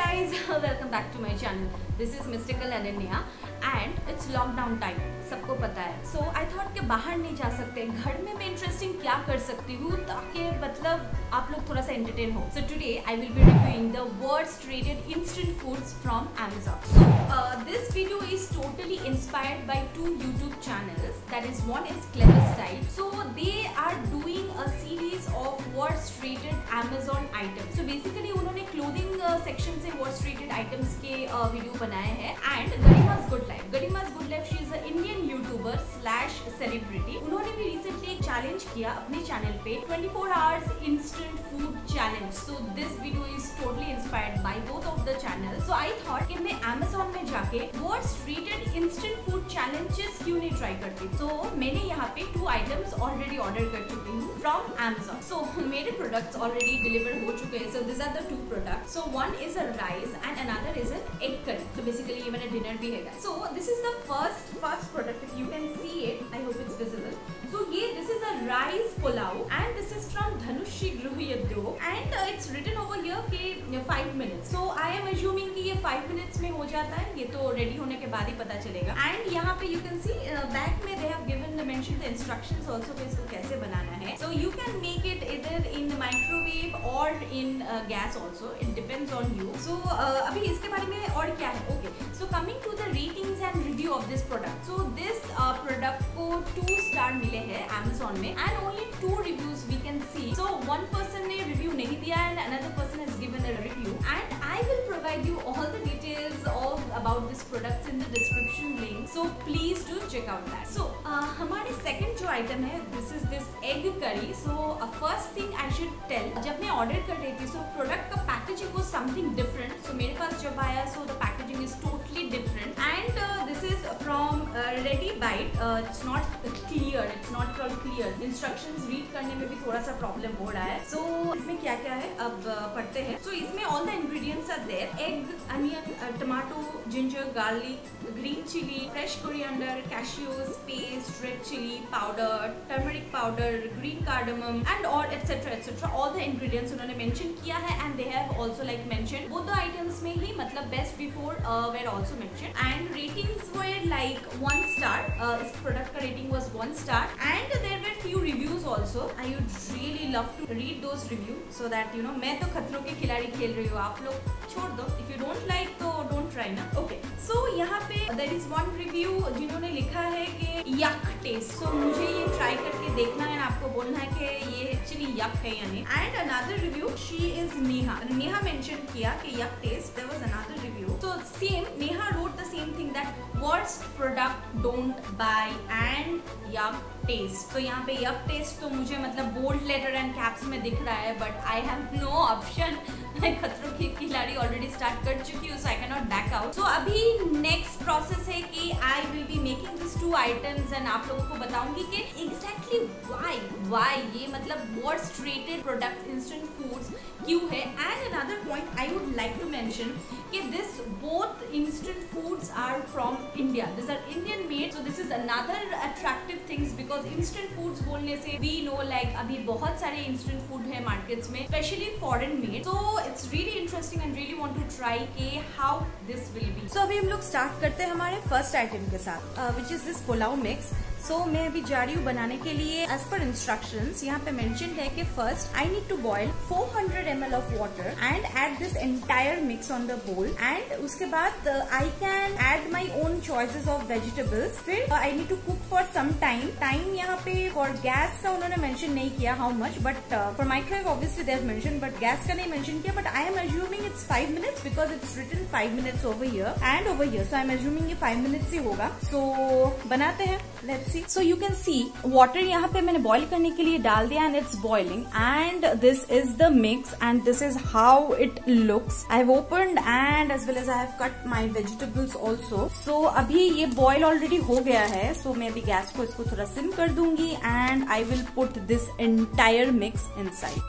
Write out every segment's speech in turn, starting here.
guys, welcome back to my channel. This is Mystical Ananya and it's lockdown time. सबको पता है. So I thought कि बाहर नहीं जा सकते, घर में मैं interesting क्या कर सकती हूँ ताकि मतलब आप लोग थोड़ा सा entertain हो. So today I will be reviewing the worst rated instant foods from Amazon. So this video is totally inspired by two YouTube channels. That is, one is Clever Style. So they are doing a series of worst rated Amazon items. So basically उन्होंने clothing section से worst rated items के video बनाए हैं. And Garima's Good Life. Garima's Good Life, she is an Indian YouTuber / celebrity. उन्होंने भी recently एक challenge किया अपने channel पे 24 hours instant food challenge. So this video is totally inspired by both of the channels. So I thought कि मैं Amazon में जाके worst rated instant food challenges क्यों नहीं try करती. So मैंने यहाँ पे 2 items already order कर चुकी हूँ from Amazon. So मेरे products already deliver हो चुके हैं. So these are the 2 products. So one is a rice and another is an egg curry. So basically ये मेरा dinner भी है guys. So this is the first product. If you can see it, I hope it's visible. So this is a rice pulao and this is from Dhanushi Gruhyadro and it's written over here कि 5 minutes. So I am assuming कि ये 5 minutes में हो जाता है. ये तो ready होने के बाद ही पता चलेगा. And यहाँ पे you can see back में they have mentioned the instructions also कि इसको कैसे बनाना है. So you can make it either in microwave or in gas also. It depends on you. So अभी इसके बारे में और क्या है? Okay. So coming to the ratings and review of this product. So this product को 2 star मिले हैं Amazon में and only 2 reviews we can see. So one person ने review नहीं दिया and another person has given a review and I will provide you all the details of about this product in the description link. So please do check out that. So हमारे second जो item है, this is this egg curry. So first thing I should tell, जब मैं order कर रही थी, so product का packaging was something different. So मेरे पास जब आया, so the packaging is totally different and this is from Ready Bite. It's not clear. It's not all clear. Instructions read करने में भी थोड़ा सा problem हो रहा है. So इसमें क्या क्या है अब पढ़ते हैं. So इसमें all the ingredients are there. Egg, onion, tomato, ginger, garlic, green chili, fresh coriander, cashews, paste, red chili powder, turmeric powder, green cardamom and or etc etc. All the ingredients उन्होंने mention किया है and they have also like mentioned both the items में ही मतलब best before were also mentioned and ratings were like 1 star. इस product का rating was 1 star and there were few reviews also. I would really love to read those reviews so that you know मैं तो खतरों के खिलाड़ी खेल रही हूँ, आप लोग छोड़ दो. If you don't like तो don't try ना. Okay. So यहाँ पे there is one review जिन्होंने लिखा है कि yuck taste. So मुझे ये try करके देखना है, आपको बोलना है कि ये actually yuck है या नहीं. And another review, she is Neha. Neha mentioned किया कि yuck taste. There was another review. So same, Neha wrote the same thing that worst product don't buy and yuck taste. तो यहाँ पे yuck taste तो मुझे मतलब bold letter and caps में दिख रहा है, but I have no option. मैं खतरों की खिलाड़ी already start कर चुकी हूँ, so I cannot back out. So अभी next process है कि I will be making these 2 items and आप लोगों को बताऊंगी कि exactly why ये मतलब worst rated product instant foods क्यों है. And another point I would like to mention कि this both instant foods are from India. These are Indian made. So this is another attractive things because instant foods बोलने से we know like अभी बहुत सारे instant food है markets में, especially foreign made. So it's really interesting and really want to try कि how this will be. So अभी हम लोग start करते हैं हमारे first item के साथ, which is this pulao mix. So मैं अभी जा रही हूँ बनाने के लिए. As per instructions यहाँ पे mentioned है कि first I need to boil 400 ml of water and add this entire mix on the bowl and उसके बाद I can add my own choices of vegetables. फिर I need to cook for some time. Time यहाँ पे for gas का उन्होंने mention नहीं किया how much, but for microwave obviously they have mentioned, but gas का नहीं mention किया. But I am assuming it's 5 minutes because it's written 5 minutes over here and over here. So I am assuming ये 5 minutes ही होगा. So बनाते हैं. Let's see. So you can see water यहाँ पे मैंने boil करने के लिए डाल दिया and it's boiling and this is the mix and this is how it looks. I've opened and as well as I have cut my vegetables also. So अभी ये boil already हो गया है. So मैं अभी गैस को इसको थोड़ा सिम कर दूंगी and I will put this entire mix inside.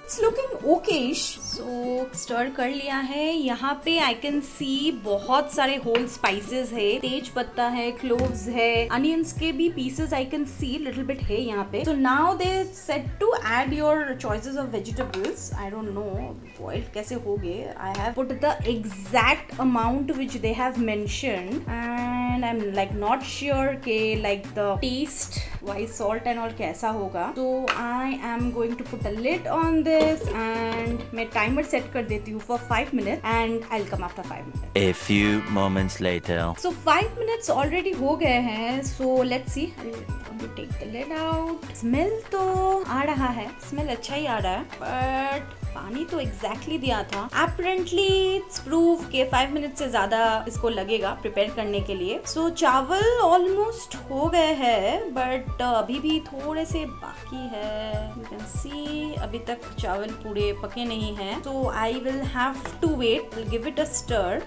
It's looking okayish. So stir कर लिया है। यहाँ पे आई कैन सी बहुत सारे होल स्पाइसेस है, तेज पत्ता है, क्लोव्स है, अनियंस के भी pieces I can see little bit है यहाँ पे। So now they said to add your choices of vegetables. I don't know boiled कैसे हो गए। I have put the exact amount which they have mentioned and I am like not sure के like the taste wise salt and all कैसा होगा। तो I am going to put a lid on this and मैं timer set कर देती हूँ for 5 minute and I will come after 5 minute. A few moments later. So 5 minutes already हो गए हैं। So let's see. I'll take the lid out. Smell तो आ रहा है, स्मेल अच्छा ही आ रहा है, बट पानी तो एग्जैक्टली दिया था। Apparently it's proof के 5 मिनट से ज्यादा इसको लगेगा प्रिपेयर करने के लिए। So चावल ऑलमोस्ट हो गए हैं, बट अभी भी थोड़े से बाकी है। You can see अभी तक चावल पूरे पके नहीं हैं। So I will have to wait. I'll give it a stir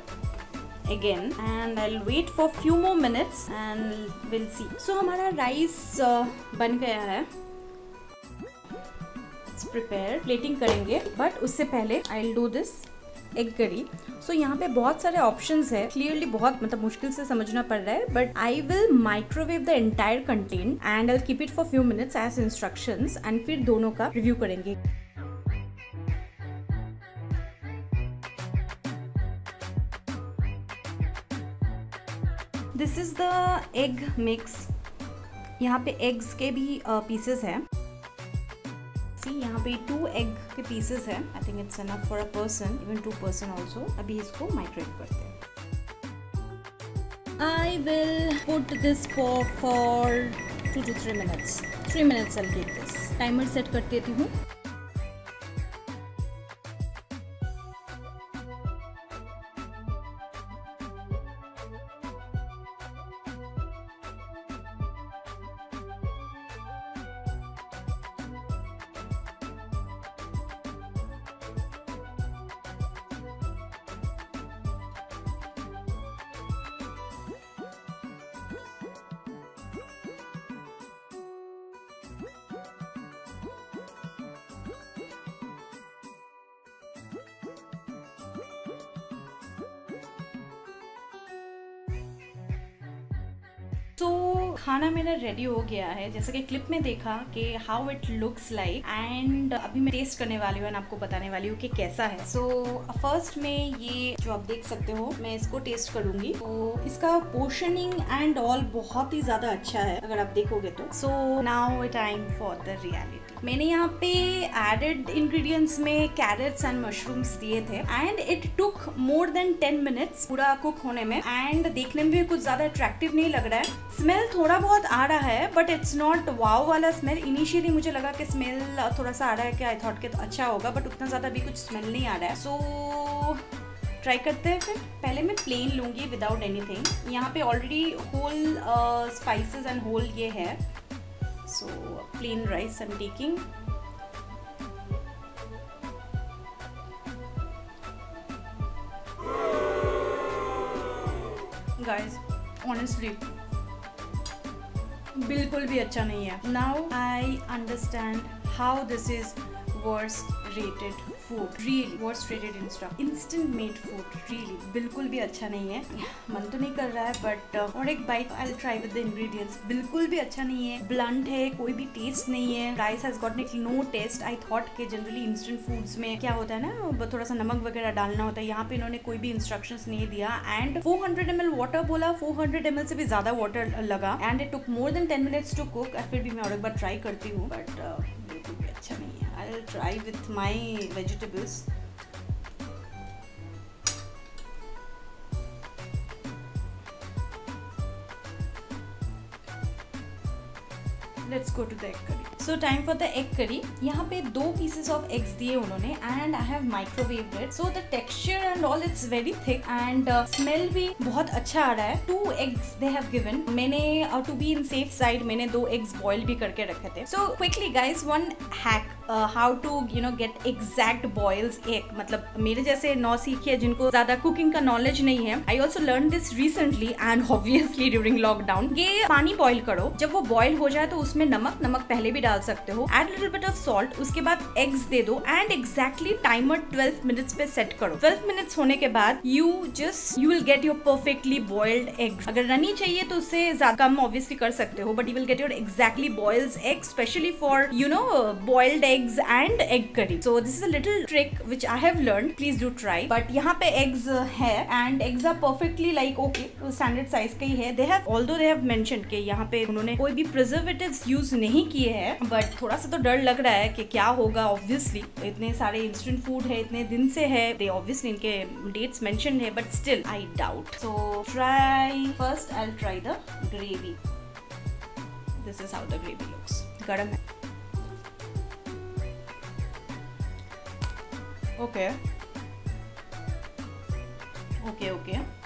again and I'll wait for few more minutes and we'll see. So हमारा राइस बन गया है। It's prepared. प्लेटिंग करेंगे, बट उससे पहले I'll do this egg curry. सो यहाँ पे बहुत सारे ऑप्शंस है, क्लियरली बहुत मतलब मुश्किल से समझना पड़ रहा है, but I will microwave the entire content and I will keep it for few minutes as instructions and फिर दोनों का रिव्यू करेंगे। This is the egg mix. यहाँ पे एग्स के भी पीसेस हैं। सी यहाँ पे 2 एग के पीसेस हैं। I think it's enough for a person, even 2 person also. अभी इसको माइक्रोवेव करते हैं। I will put this for 2 to 3 minutes. 3 minutes I'll keep this. Timer set कर देती हूँ। तो खाना मेरा रेडी हो गया है, जैसा कि क्लिप में देखा कि how it looks like, and अभी मैं टेस्ट करने वाली हूँ और आपको बताने वाली हूँ कि कैसा है। सो फर्स्ट में ये जो आप देख सकते हो, मैं इसको टेस्ट करूंगी। तो इसका पोर्शनिंग एंड ऑल बहुत ही ज्यादा अच्छा है अगर आप देखोगे तो। So now time for the reality. मैंने यहाँ पे एडेड इंग्रेडिएंट्स में कैरेट्स एंड मशरूम्स दिए थे and it took more than 10 minutes पूरा कुक होने में, एंड देखने में भी कुछ ज्यादा अट्रैक्टिव नहीं लग रहा है। स्मेल थोड़ा बहुत आ रहा है, बट इट्स नॉट वाव वाला स्मेल। इनिशियली मुझे लगा कि स्मेल थोड़ा सा आ रहा है कि आई थॉट कि तो अच्छा होगा, बट उतना ज्यादा भी कुछ स्मेल नहीं आ रहा है। सो ट्राई करते हैं फिर। पहले मैं प्लेन लूंगी विदाउट एनीथिंग। यहाँ पे already whole spices and whole ये है। So plain rice I am taking. Guys honestly बिल्कुल भी अच्छा नहीं है। Now I understand how this is worst rated food, really worst rated instant made food. Really बिल्कुल भी अच्छा नहीं है। मन तो नहीं कर रहा है, बट और एक bite I will try with the ingredients. बिल्कुल भी अच्छा नहीं है, ब्लंट है, कोई भी टेस्ट नहीं है। Rice has got no taste. I thought कि जनरली इंस्टेंट फूड्स में क्या होता है ना, थोड़ा सा नमक वगैरह डालना होता है। यहाँ पे इन्होंने कोई भी इंस्ट्रक्शंस नहीं दिया एंड 400 ml वाटर बोला। 400 ml से भी ज्यादा वाटर लगा and it took more than 10 minutes to cook. फिर भी मैं और एक बार ट्राई करती हूँ, बट बिल्कुल भी अच्छा नहीं है। आई will try with my vegetables. Let's go to the egg curry. So time for the egg curry. यहाँ पे 2 pieces of eggs दिए उन्होंने and I have microwaved it. So the texture and all it's very thick and smell भी बहुत अच्छा आ रहा है। 2 eggs they have given. मैंने to be in safe side मैंने 2 eggs boil भी करके रखे थे। So quickly guys, one hack. How to get exact boils egg, मतलब मेरे जैसे नौसिखिए जिनको ज्यादा कुकिंग का नॉलेज नहीं है, I also learn this recently and obviously during lockdown. ये पानी बॉईल करो, जब वो बॉईल हो जाए तो उसमें नमक पहले भी डाल सकते हो, add little bit of salt, उसके बाद एग्स दे दो एंड एग्जैक्टली टाइमर 12 मिनट्स पे सेट करो। 12 मिनट्स होने के बाद you will get your perfectly boiled eggs. अगर रनी चाहिए तो उससे ज्यादा कम ऑब्वियसली कर सकते हो, but you will get your exactly boiled egg, specially for boiled eggs and egg curry. So this is a little trick which I have learn, please do try. But यहाँ पे एग्स है and eggs are perfectly like okay, standard size के ही है। They have mention कि यहाँ पे उन्होंने कोई भी प्रिजर्वेटिव्स यूज नहीं किए हैं, बट थोड़ा सा तो डर लग रहा है कि क्या होगा। ऑब्वियसली इतने सारे इंस्टेंट फूड है, इतने दिन से है, दे ऑब्वियसली इनके डेट्स मेंशन है, but still I doubt. So try first, I will try the gravy. This is how the gravy looks. गरम है। Okay okay okay,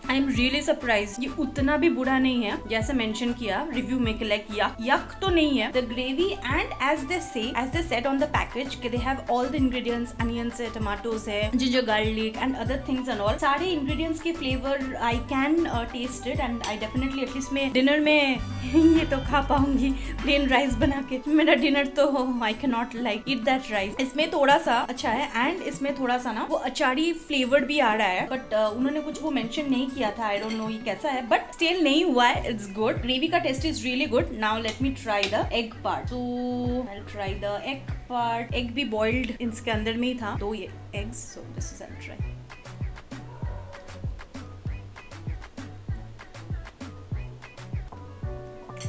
I am really surprise. ये उतना भी बुरा नहीं है जैसे मेंशन किया रिव्यू में कि लाइक यक तो नहीं है। The gravy and as they said on the package कि they have all the ingredients, onions है, टमाटोस है, ginger garlic and other things and all. सारे इंग्रेडिएंट्स के flavour I can taste it and I definitely at least मैं dinner में ये तो खा पाऊंगी प्लेन राइस बना के। मेरा डिनर तो I can not like eat that rice. इसमें थोड़ा सा अच्छा है एंड इसमें थोड़ा सा ना वो अचारी फ्लेवर भी आ रहा है, बट उन्होंने कुछ वो मेंशन नहीं किया था। आई डोंट नो ये कैसा है, बट स्टिल नहीं हुआ है, इट्स गुड। ग्रेवी का taste is really good. Now let me try the egg part. So I will try the egg part. Egg भी बॉइल्ड इसके अंदर में ही था, तो ये eggs, so this is I will try.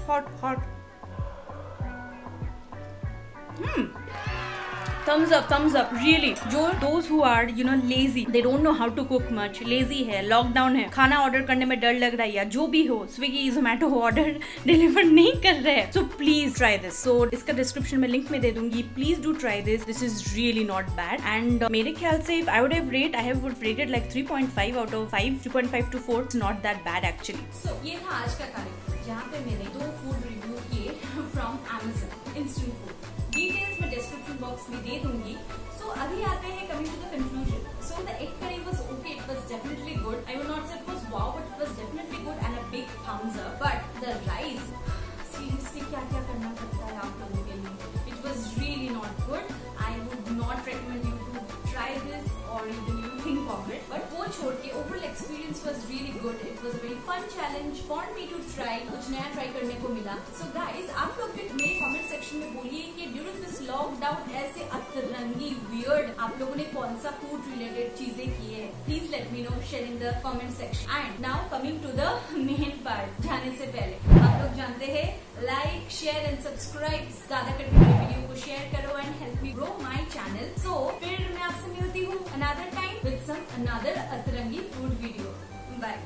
Hot thumbs up really। जो those who are lazy, they don't know how to cook much, lazy है, लॉकडाउन है, खाना ऑर्डर करने में डर लग रहा है या जो भी हो, स्विगी जोमेटो ऑर्डर डिलीवर नहीं कर रहे हैं, so please try this. So इसका डिस्क्रिप्शन में लिंक में दे दूंगी, please do try this. This is really not bad and मेरे ख्याल से I would have rated like 3.5 out of 5, 3.5 to 4, not that bad actually. So ये था आज का कार्यक्रम जहाँ पे मैंने 2 फूड रिव्यू किए from Amazon instant food. Details मैं डिस्क्रिप्शन बॉक्स में दे दूंगी। सो अभी आते हैं coming to the conclusion. So the egg curry was okay, it was definitely good. I will not say it was wow, but it was definitely good and a big thumbs up. But the rice, seriously क्या क्या करना पड़ता है आप लोगों के लिए, it was really not good. I would not recommend you to try this और even you think of it. But वो छोड़ के overall experience was really good. It was a very fun challenge for me to try, कुछ नया try करने को मिला। So guys, आप लोग भी मेरे कमेंट सेक्शन में बोलिए कि ड्यूरिंग दिस लॉकडाउन ऐसे अतरंगी वियर्ड आप लोगों ने कौन सा फूड रिलेटेड चीजें की है। Please let me know, share in the comment section. And now coming to the main part, जाने से पहले आप लोग जानते हैं लाइक, शेयर एंड सब्सक्राइब ज्यादा करके मेरे वीडियो को शेयर करो and help me grow my channel. So फिर मैं आपसे मिलती हूँ another time with some another अतरंगी फूड वीडियो। बाय।